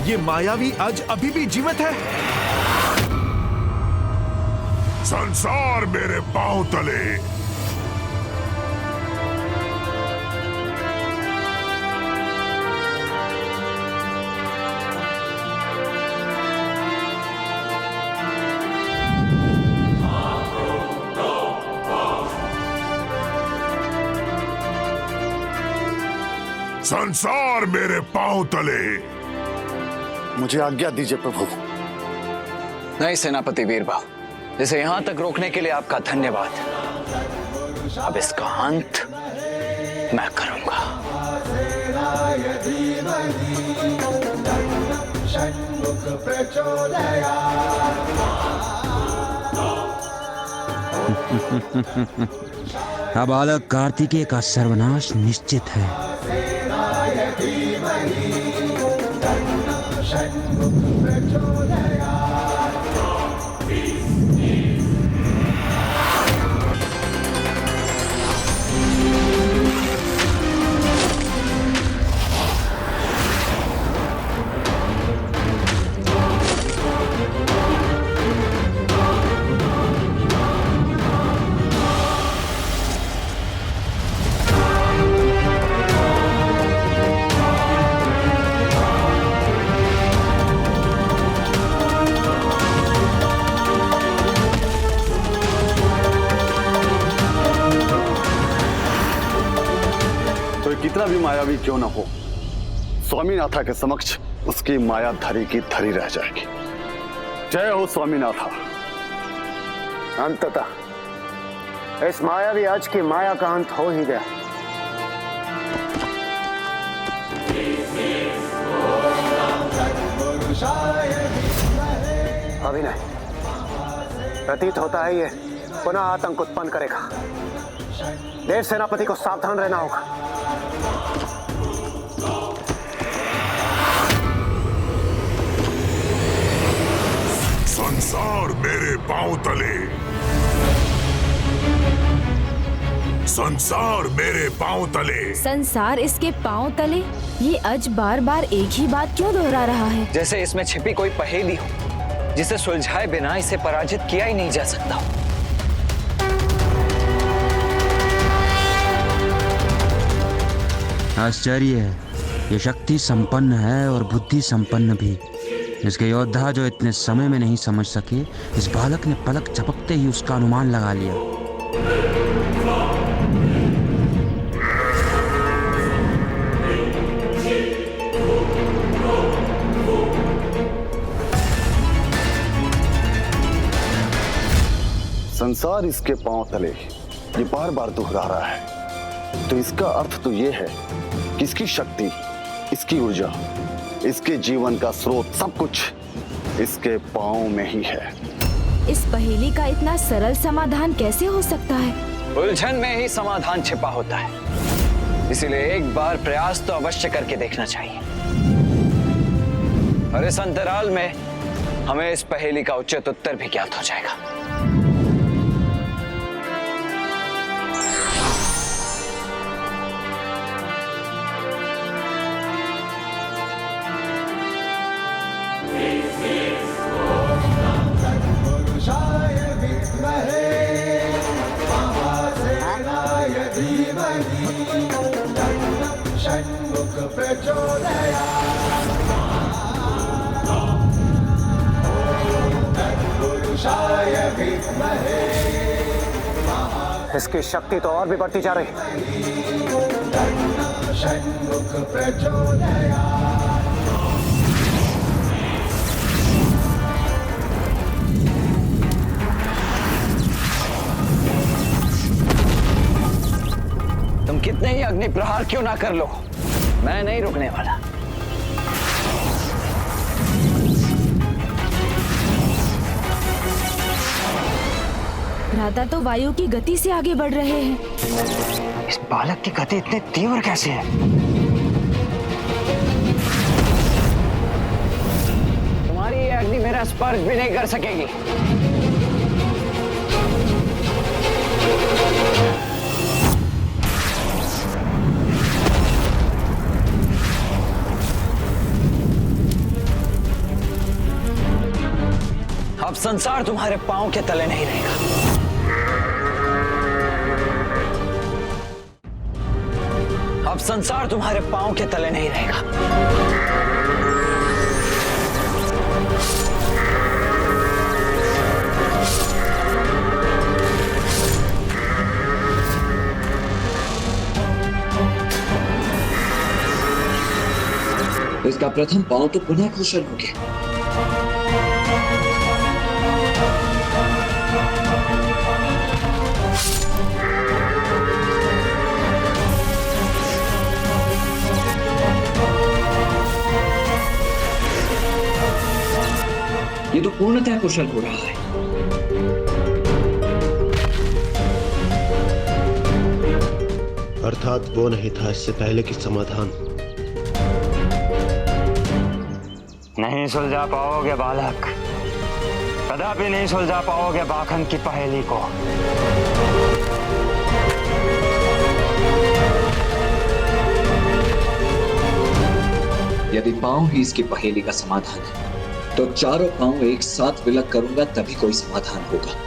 ये मायावी आज अभी भी जीवित है? संसार मेरे पांव तले। संसार मेरे पांव तले। मुझे आज्ञा दीजिए प्रभु। नहीं सेनापति वीरबाहु, इसे यहां तक रोकने के लिए आपका धन्यवाद। अब इसका अंत मैं करूंगा। अब बालक कार्तिकेय का सर्वनाश निश्चित है। कितना भी मायावी क्यों न हो, स्वामीनाथा के समक्ष उसकी माया धरी की धरी रह जाएगी। जय हो स्वामीनाथा। अंततः इस मायावी आज की माया का अंत हो ही गया। अभिनय, प्रतीत होता है ये पुनः आतंक उत्पन्न करेगा। देव सेनापति को सावधान रहना होगा। संसार मेरे पांव तले। संसार मेरे पांव तले। संसार इसके पांव तले? ये अज बार बार एक ही बात क्यों दोहरा रहा है? जैसे इसमें छिपी कोई पहेली हो जिसे सुलझाए बिना इसे पराजित किया ही नहीं जा सकता। आश्चर्य है, ये शक्ति संपन्न है और बुद्धि संपन्न भी। इसके योद्धा जो इतने समय में नहीं समझ सके, इस बालक ने पलक झपकते ही उसका अनुमान लगा लिया। संसार इसके पांव तले, ये बार बार दोहरा रहा है। तो इसका अर्थ तो ये है कि इसकी शक्ति, इसकी ऊर्जा, इसके जीवन का स्रोत, सब कुछ इसके पांव में ही है। इस पहेली का इतना सरल समाधान कैसे हो सकता है? उलझन में ही समाधान छिपा होता है, इसीलिए एक बार प्रयास तो अवश्य करके देखना चाहिए। और इस अंतराल में हमें इस पहेली का उचित उत्तर भी ज्ञात हो जाएगा। इसकी शक्ति तो और भी बढ़ती जा रही। तुम कितने ही अग्नि प्रहार क्यों ना कर लो, मैं नहीं रुकने वाला। भ्राता तो वायु की गति से आगे बढ़ रहे हैं। इस बालक की गति इतनी तीव्र कैसे है? तुम्हारी ये अग्नि मेरा स्पर्श भी नहीं कर सकेगी। संसार तुम्हारे पांव के तले नहीं रहेगा। अब संसार तुम्हारे पांव के तले नहीं रहेगा। इसका प्रथम पांव तो पुनः कुशल हो गया। ये तो पूर्णतः कुशल हो रहा है। अर्थात वो नहीं था इससे पहले कि समाधान। नहीं सुलझा पाओगे बालक, कदापि नहीं सुलझा पाओगे बाखन की पहेली को। यदि पांव ही इसकी पहेली का समाधान है तो चारों पांव एक साथ विलग करूंगा तभी कोई समाधान होगा।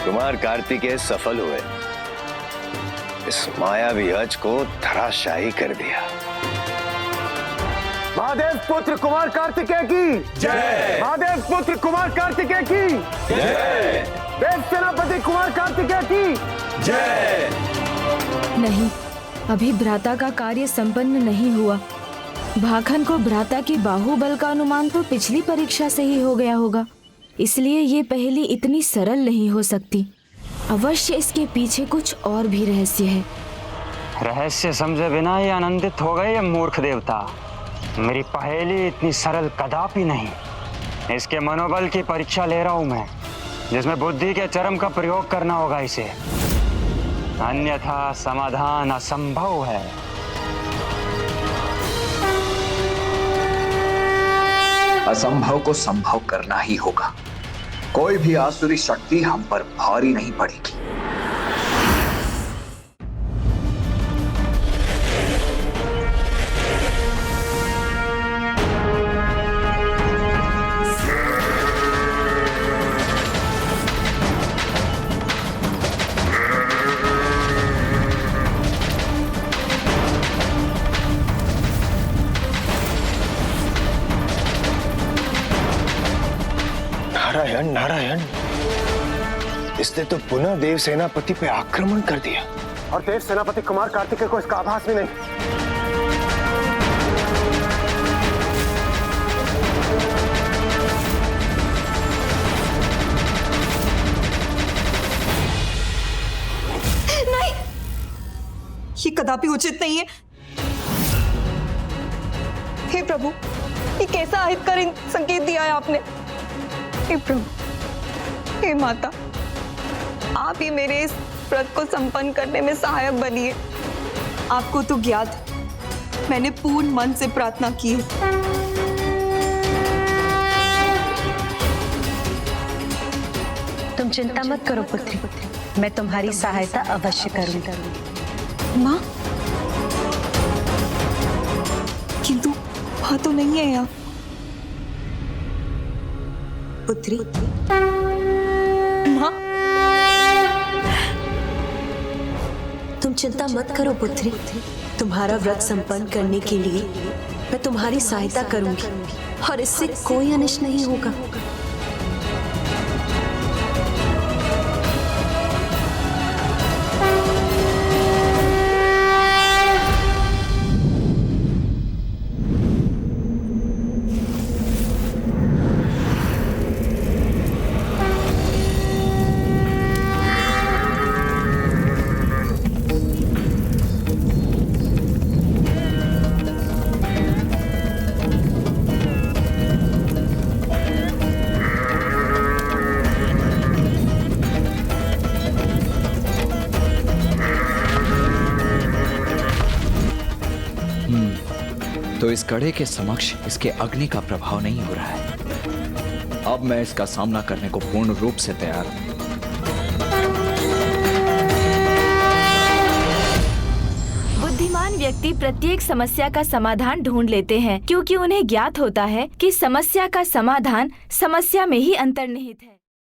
कुमार कार्तिकेय सफल हुए, इस मायावी हज को धराशायी कर दिया। महादेव पुत्र कुमार कार्तिकेय की जय। महादेव पुत्र कुमार कार्तिकेय की जय। देव सेनापति कुमार कार्तिकेय की जय। नहीं, अभी भ्राता का कार्य संपन्न नहीं हुआ। भाखन को भ्राता की बाहुबल का अनुमान तो पिछली परीक्षा से ही हो गया होगा, इसलिए ये पहेली इतनी सरल नहीं हो सकती। अवश्य इसके पीछे कुछ और भी रहस्य है। रहस्य समझे बिना ये आनंदित हो गए ये मूर्ख देवता। मेरी पहेली इतनी सरल कदापि नहीं। इसके मनोबल की परीक्षा ले रहा हूं मैं, जिसमें बुद्धि के चरम का प्रयोग करना होगा इसे, अन्यथा समाधान असंभव है। असंभव को संभव करना ही होगा। कोई भी आसुरी शक्ति हम पर भारी नहीं पड़ेगी। नारायण नारायण, इसने तो पुनः देव सेनापति पे आक्रमण कर दिया। और देव सेनापति कुमार कार्तिकेय को इसका आभास भी नहीं। नहीं, ये कदापि उचित नहीं है। हे प्रभु, ये कैसा अहितकर संकेत दिया है आपने। हे प्रभु, हे माता, आप ही मेरे इस व्रत को संपन्न करने में सहायक बनिए। आपको तो ज्ञात है, मैंने पूर्ण मन से प्रार्थना की है। तुम चिंता मत करो पुत्री, मैं तुम्हारी सहायता अवश्य करूंगी। माँ, किंतु वहां तो नहीं है यहाँ। पुत्री, माँ, तुम चिंता मत करो पुत्री, तुम्हारा व्रत संपन्न करने के लिए मैं तुम्हारी सहायता करूंगी और इससे कोई अनिष्ट नहीं होगा। तो इस कड़े के समक्ष इसके अग्नि का प्रभाव नहीं हो रहा है। अब मैं इसका सामना करने को पूर्ण रूप से तैयार हूं। बुद्धिमान व्यक्ति प्रत्येक समस्या का समाधान ढूंढ लेते हैं, क्योंकि उन्हें ज्ञात होता है कि समस्या का समाधान समस्या में ही अंतर्निहित है।